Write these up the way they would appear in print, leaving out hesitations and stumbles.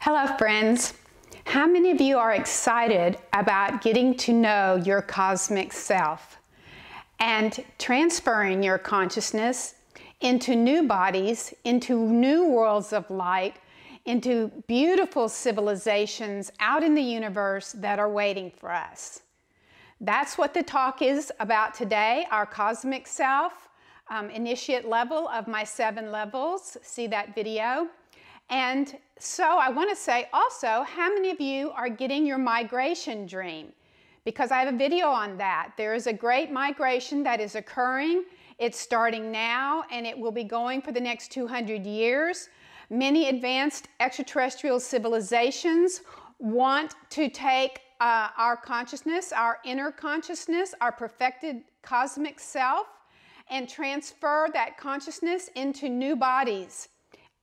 Hello friends. How many of you are excited about getting to know your cosmic self and transferring your consciousness into new bodies, into new worlds of light, into beautiful civilizations out in the universe that are waiting for us? That's what the talk is about today, our cosmic self, initiate level of my 7 levels. See that video? And so I want to say also, how many of you are getting your migration dream? Because I have a video on that. There is a great migration that is occurring. It's starting now, and it will be going for the next 200 years. Many advanced extraterrestrial civilizations want to take our consciousness, our inner consciousness, our perfected cosmic self, and transfer that consciousness into new bodies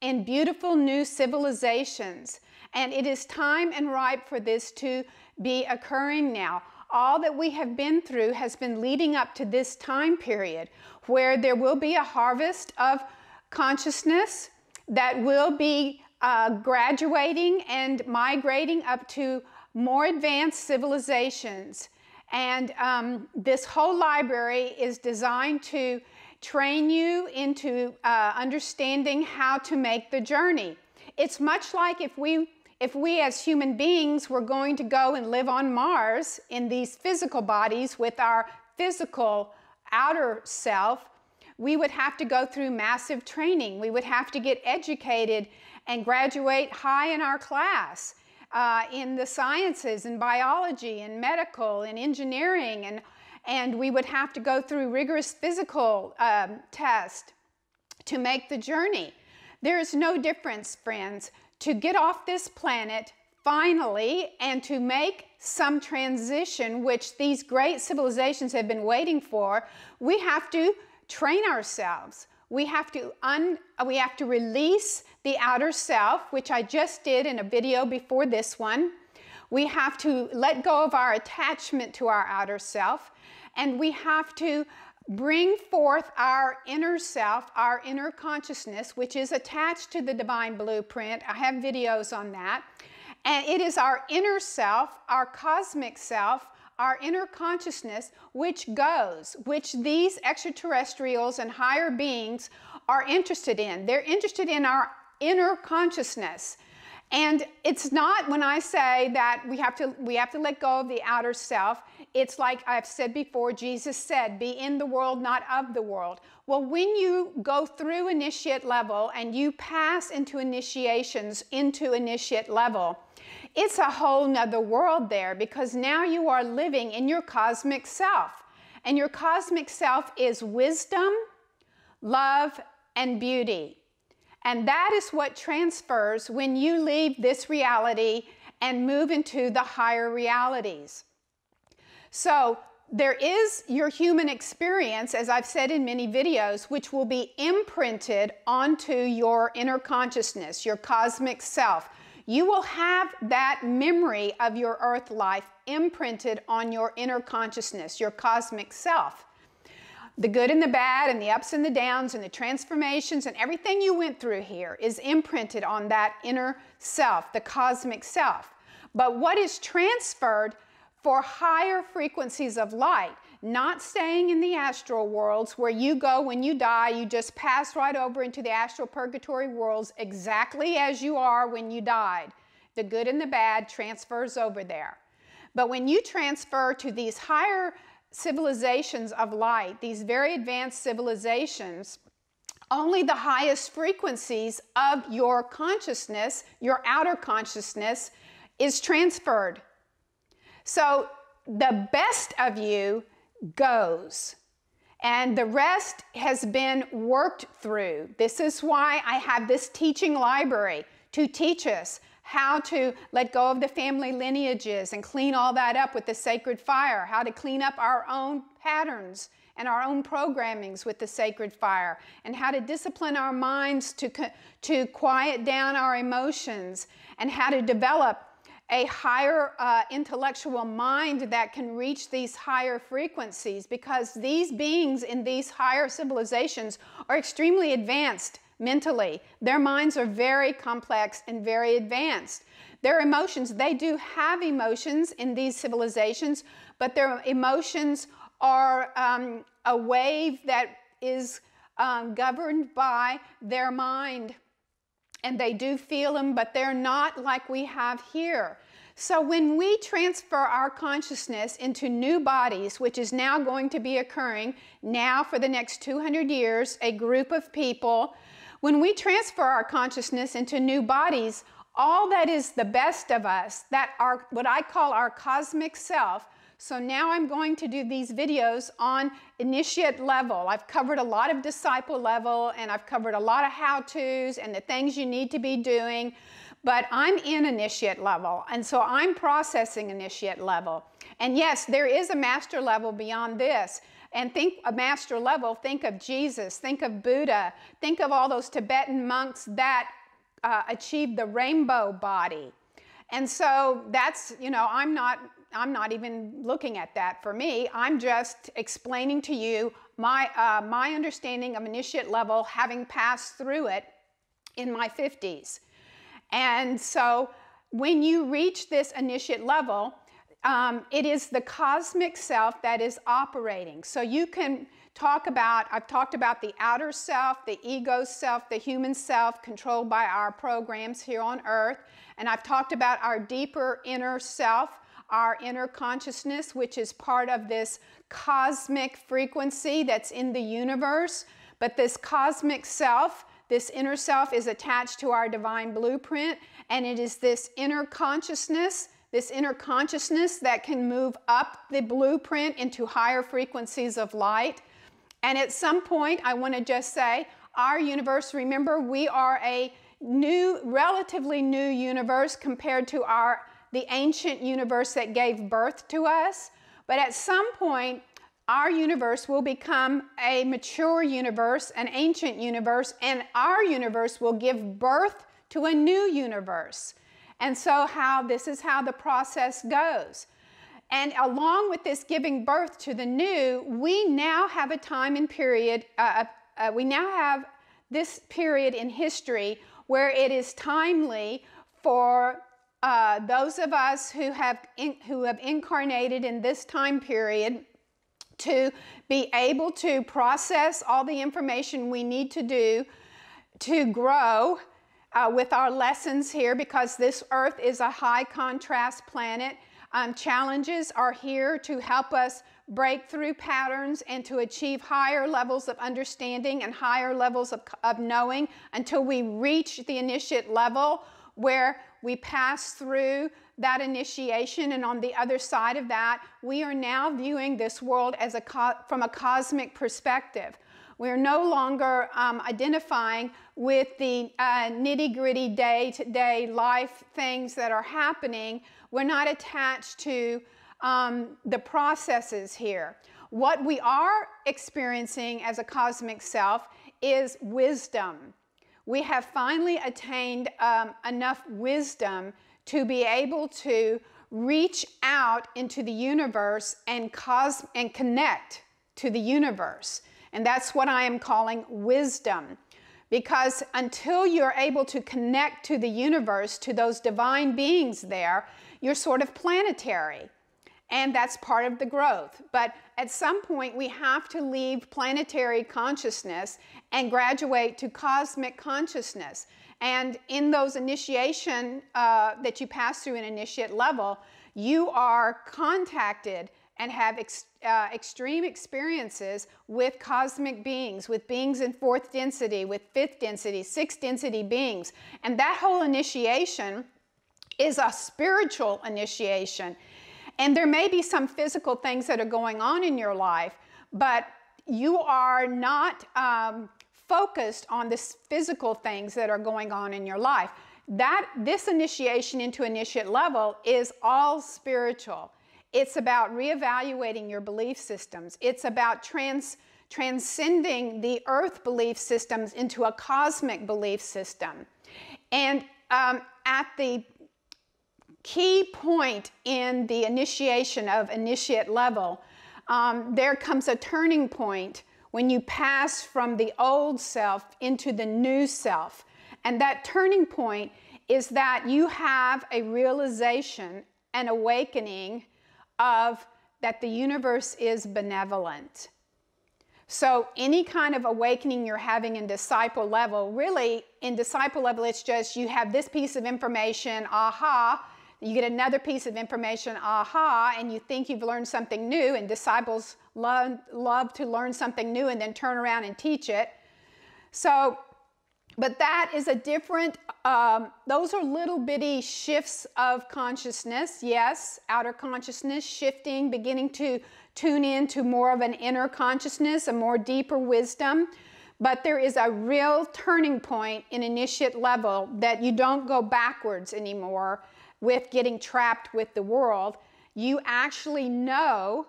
and beautiful new civilizations. And it is time and ripe for this to be occurring now. All that we have been through has been leading up to this time period where there will be a harvest of consciousness that will be graduating and migrating up to more advanced civilizations. And this whole library is designed to train you into understanding how to make the journey. It's much like if we as human beings were going to go and live on Mars in these physical bodies with our physical outer self, we would have to go through massive training. We would have to get educated and graduate high in our class in the sciences and biology and medical and engineering, and we would have to go through rigorous physical tests to make the journey. There is no difference, friends, to get off this planet finally and to make some transition, which these great civilizations have been waiting for. We have to train ourselves. We have to release the outer self, which I just did in a video before this one. We have to let go of our attachment to our outer self, and we have to bring forth our inner self, our inner consciousness, which is attached to the divine blueprint. I have videos on that. And it is our inner self, our cosmic self, our inner consciousness, which these extraterrestrials and higher beings are interested in. They're interested in our inner consciousness. And it's not, when I say that we have to let go of the outer self, it's like I've said before, Jesus said, be in the world, not of the world. Well, when you go through initiate level and you pass into initiations into initiate level, it's a whole nother world there, because now you are living in your cosmic self. And your cosmic self is wisdom, love, and beauty. And that is what transfers when you leave this reality and move into the higher realities. So there is your human experience, as I've said in many videos, which will be imprinted onto your inner consciousness, your cosmic self. You will have that memory of your earth life imprinted on your inner consciousness, your cosmic self. The good and the bad and the ups and the downs and the transformations and everything you went through here is imprinted on that inner self, the cosmic self. But what is transferred for higher frequencies of light, not staying in the astral worlds where you go when you die, you just pass right over into the astral purgatory worlds exactly as you are when you died. The good and the bad transfers over there. But when you transfer to these higher civilizations of light, these very advanced civilizations, only the highest frequencies of your consciousness, your outer consciousness, is transferred. So the best of you goes, and the rest has been worked through. This is why I have this teaching library to teach us how to let go of the family lineages and clean all that up with the sacred fire, how to clean up our own patterns and our own programmings with the sacred fire, and how to discipline our minds to quiet down our emotions, and how to develop a higher intellectual mind that can reach these higher frequencies, because these beings in these higher civilizations are extremely advanced mentally. Their minds are very complex and very advanced. Their emotions, they do have emotions in these civilizations, but their emotions are a wave that is governed by their mind. And they do feel them, but they're not like we have here. So when we transfer our consciousness into new bodies, which is now going to be occurring now for the next 200 years, a group of people, when we transfer our consciousness into new bodies, all that is the best of us, that are what I call our cosmic self. So now I'm going to do these videos on initiate level. I've covered a lot of disciple level, and I've covered a lot of how-tos and the things you need to be doing, but I'm in initiate level, and so I'm processing initiate level. And yes, there is a master level beyond this. And think a master level, think of Jesus, think of Buddha, think of all those Tibetan monks that achieved the rainbow body. And so that's, you know, I'm not even looking at that for me. I'm just explaining to you my understanding of initiate level, having passed through it in my 50s. And so when you reach this initiate level, it is the cosmic self that is operating. So you can talk about, I've talked about the outer self, the ego self, the human self controlled by our programs here on earth. And I've talked about our deeper inner self, our inner consciousness, which is part of this cosmic frequency that's in the universe. But this cosmic self, this inner self, is attached to our divine blueprint, and it is this inner consciousness that can move up the blueprint into higher frequencies of light. And at some point, I want to just say, our universe, remember, we are a new, relatively new universe compared to the ancient universe that gave birth to us. But at some point, our universe will become a mature universe, an ancient universe, and our universe will give birth to a new universe. And so this is how the process goes. And along with this giving birth to the new, we now have a time and period, we now have this period in history where it is timely for those of us who have incarnated in this time period to be able to process all the information we need to do to grow with our lessons here, because this earth is a high contrast planet. Challenges are here to help us break through patterns and to achieve higher levels of understanding and higher levels of knowing until we reach the initiate level where we pass through that initiation, and on the other side of that, we are now viewing this world as from a cosmic perspective. We're no longer identifying with the nitty-gritty day-to-day life things that are happening. We're not attached to the processes here. What we are experiencing as a cosmic self is wisdom. We have finally attained enough wisdom to be able to reach out into the universe and connect to the universe. And that's what I am calling wisdom. Because until you're able to connect to the universe, to those divine beings there, you're sort of planetary. And that's part of the growth. But at some point, we have to leave planetary consciousness and graduate to cosmic consciousness. And in those initiation that you pass through an initiate level, you are contacted and have extreme experiences with cosmic beings, with beings in 4th density, with 5th density, 6th density beings. And that whole initiation is a spiritual initiation. And there may be some physical things that are going on in your life, but you are not focused on the physical things that are going on in your life. This initiation into initiate level is all spiritual. It's about reevaluating your belief systems. It's about transcending the earth belief systems into a cosmic belief system. And at the key point in the initiation of initiate level, there comes a turning point when you pass from the old self into the new self. And that turning point is that you have a realization, an awakening of that the universe is benevolent. So any kind of awakening you're having in disciple level, really in disciple level, it's just you have this piece of information, aha, you get another piece of information, aha, and you think you've learned something new, and disciples love to learn something new and then turn around and teach it. So, but that is a different, those are little bitty shifts of consciousness, yes, outer consciousness shifting, beginning to tune into more of an inner consciousness, a more deeper wisdom. But there is a real turning point in initiate level that you don't go backwards anymore with getting trapped with the world. You actually know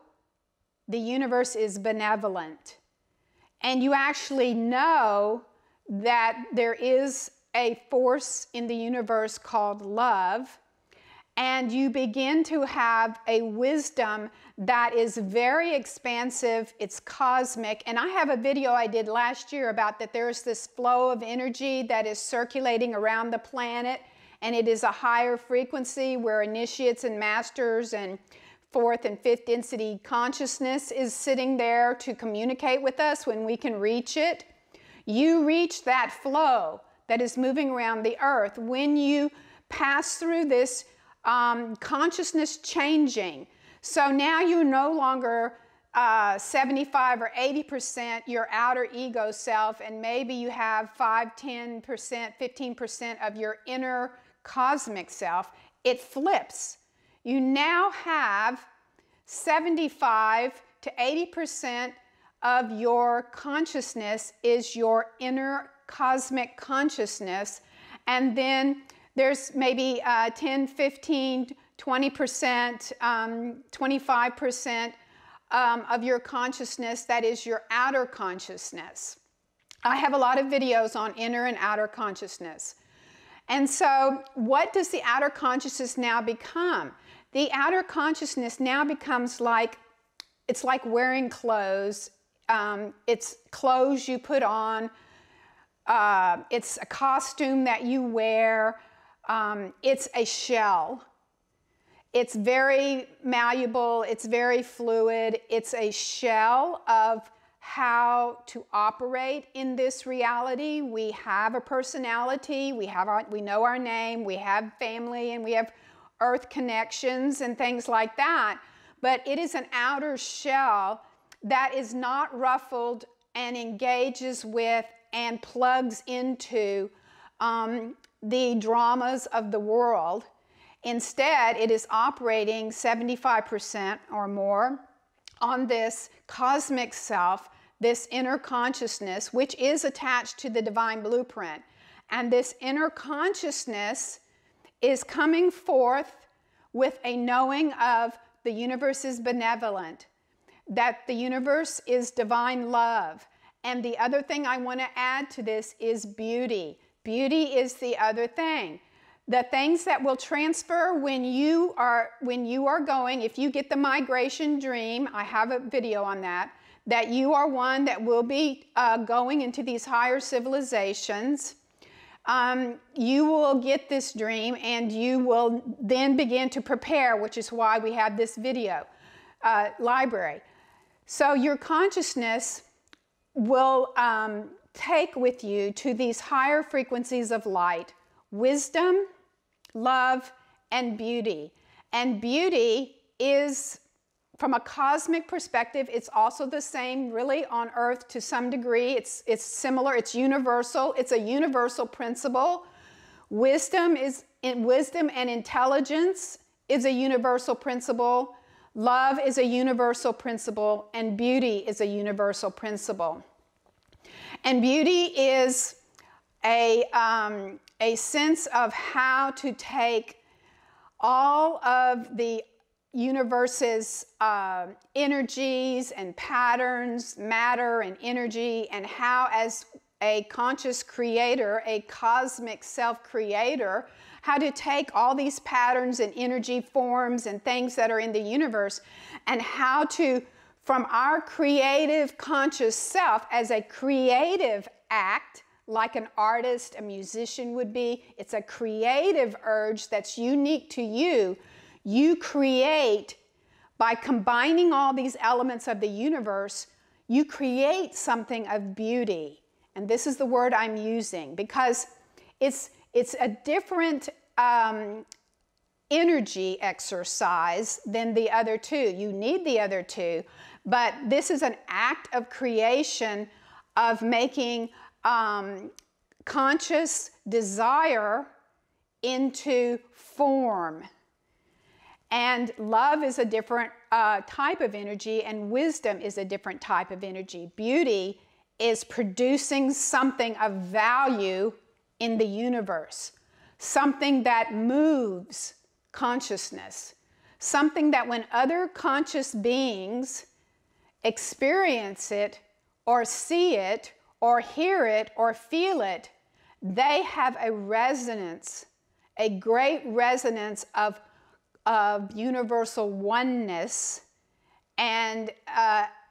the universe is benevolent. And you actually know that there is a force in the universe called love. And you begin to have a wisdom that is very expansive, it's cosmic. And I have a video I did last year about that there's this flow of energy that is circulating around the planet, and it is a higher frequency where initiates and masters and fourth and fifth density consciousness is sitting there to communicate with us when we can reach it. You reach that flow that is moving around the earth when you pass through this consciousness changing. So now you're no longer 75 or 80% your outer ego self, and maybe you have 5, 10%, 15% of your inner cosmic self. It flips. You now have 75 to 80% of your consciousness is your inner cosmic consciousness, and then there's maybe 10, 15, 20%, 25% of your consciousness that is your outer consciousness. I have a lot of videos on inner and outer consciousness. And so what does the outer consciousness now become? The outer consciousness now becomes like, it's like wearing clothes. It's clothes you put on. It's a costume that you wear. It's a shell. It's very malleable. It's very fluid. It's a shell of how to operate in this reality. We have a personality. We know our name. We have family, and we have earth connections and things like that. But it is an outer shell that is not ruffled and engages with and plugs into the dramas of the world. Instead, it is operating 75% or more on this cosmic self, this inner consciousness, which is attached to the divine blueprint. And this inner consciousness is coming forth with a knowing of the universe is benevolent, that the universe is divine love. And the other thing I want to add to this is beauty. Beauty is the other thing. The things that will transfer when you are going, if you get the migration dream, I have a video on that you are one that will be going into these higher civilizations. You will get this dream, and you will then begin to prepare, which is why we have this video library. So your consciousness will take with you to these higher frequencies of light, wisdom, love, and beauty. And beauty is, from a cosmic perspective, it's also the same really on earth to some degree. It's similar, it's universal, it's a universal principle. Wisdom and intelligence is a universal principle. Love is a universal principle, and beauty is a universal principle. And beauty is a sense of how to take all of the universe's energies and patterns, matter and energy, and how as a conscious creator, a cosmic self-creator, how to take all these patterns and energy forms and things that are in the universe, and how to from our creative conscious self as a creative act, like an artist, a musician would be. It's a creative urge that's unique to you. You create by combining all these elements of the universe. You create something of beauty. And this is the word I'm using because it's a different energy exercise than the other two. You need the other two, but this is an act of creation, of making conscious desire into form. And love is a different type of energy, and wisdom is a different type of energy. Beauty is producing something of value in the universe, something that moves consciousness, something that when other conscious beings experience it or see it or hear it or feel it, they have a resonance, a great resonance of universal oneness and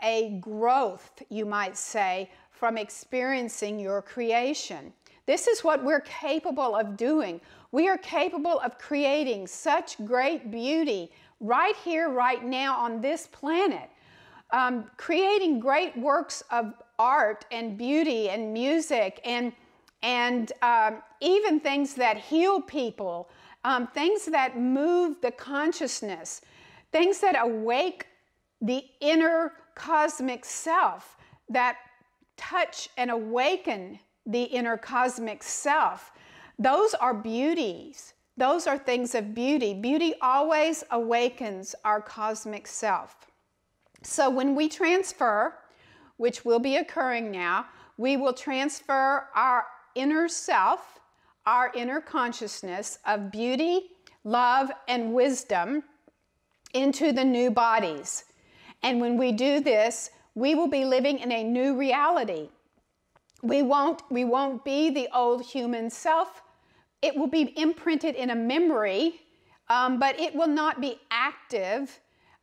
a growth, you might say, from experiencing your creation. This is what we're capable of doing. We are capable of creating such great beauty right here, right now on this planet. Creating great works of art and beauty and music and even things that heal people, things that move the consciousness, things that awake the inner cosmic self, that touch and awaken the inner cosmic self. Those are beauties. Those are things of beauty. Beauty always awakens our cosmic self. So when we transfer, which will be occurring now, we will transfer our inner self, our inner consciousness of beauty, love, and wisdom into the new bodies. And when we do this, we will be living in a new reality. We won't be the old human self. It will be imprinted in a memory, but it will not be active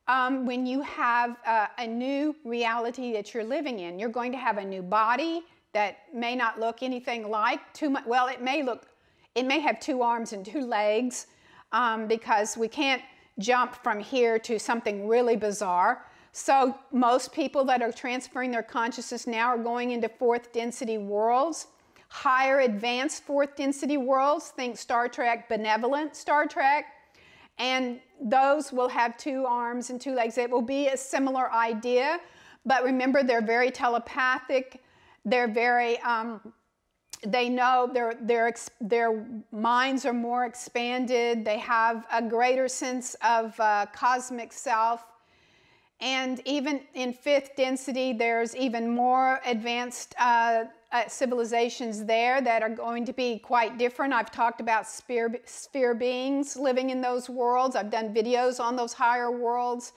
when you have a new reality that you're living in. You're going to have a new body that may not look anything like well, it may have 2 arms and 2 legs because we can't jump from here to something really bizarre. So most people that are transferring their consciousness now are going into 4th density worlds, higher advanced 4th density worlds. Think Star Trek, benevolent Star Trek. And those will have 2 arms and 2 legs. It will be a similar idea, but remember, they're very telepathic. They're very, they know their minds are more expanded. They have a greater sense of cosmic self. And even in 5th density, there's even more advanced civilizations there that are going to be quite different. I've talked about sphere beings living in those worlds. I've done videos on those higher worlds.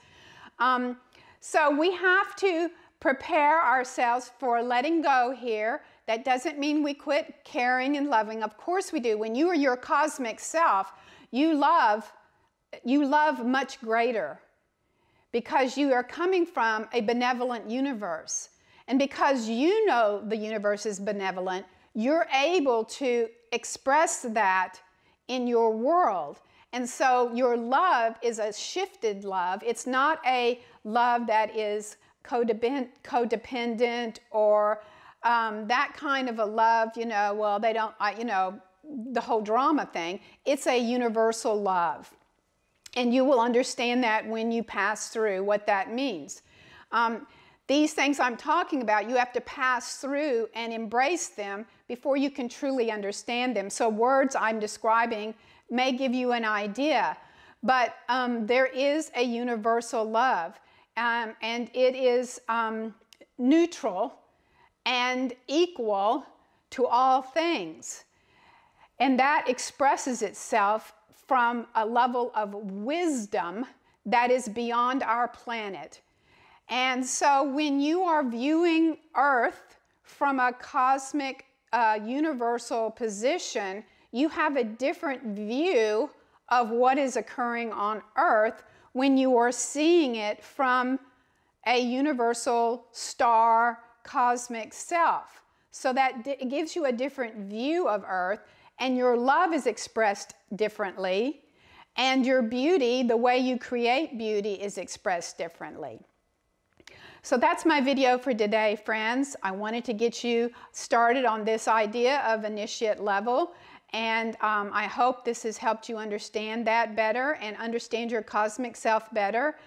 So we have to prepare ourselves for letting go here. That doesn't mean we quit caring and loving. Of course we do. When you are your cosmic self, you love much greater, because you are coming from a benevolent universe. And because you know the universe is benevolent, you're able to express that in your world. And so your love is a shifted love. It's not a love that is codependent or that kind of a love, well, they don't, the whole drama thing. It's a universal love. And you will understand that when you pass through what that means. These things I'm talking about, you have to pass through and embrace them before you can truly understand them. So words I'm describing may give you an idea, but there is a universal love, and it is neutral and equal to all things. And that expresses itself from a level of wisdom that is beyond our planet. And so when you are viewing Earth from a cosmic, universal position, you have a different view of what is occurring on Earth when you are seeing it from a universal star cosmic self. So that it gives you a different view of Earth, and your love is expressed differently, and your beauty, the way you create beauty, is expressed differently. So that's my video for today, friends. I wanted to get you started on this idea of initiate level, and I hope this has helped you understand that better and understand your cosmic self better.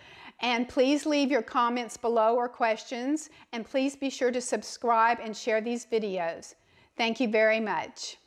And please leave your comments below or questions, and please be sure to subscribe and share these videos. Thank you very much.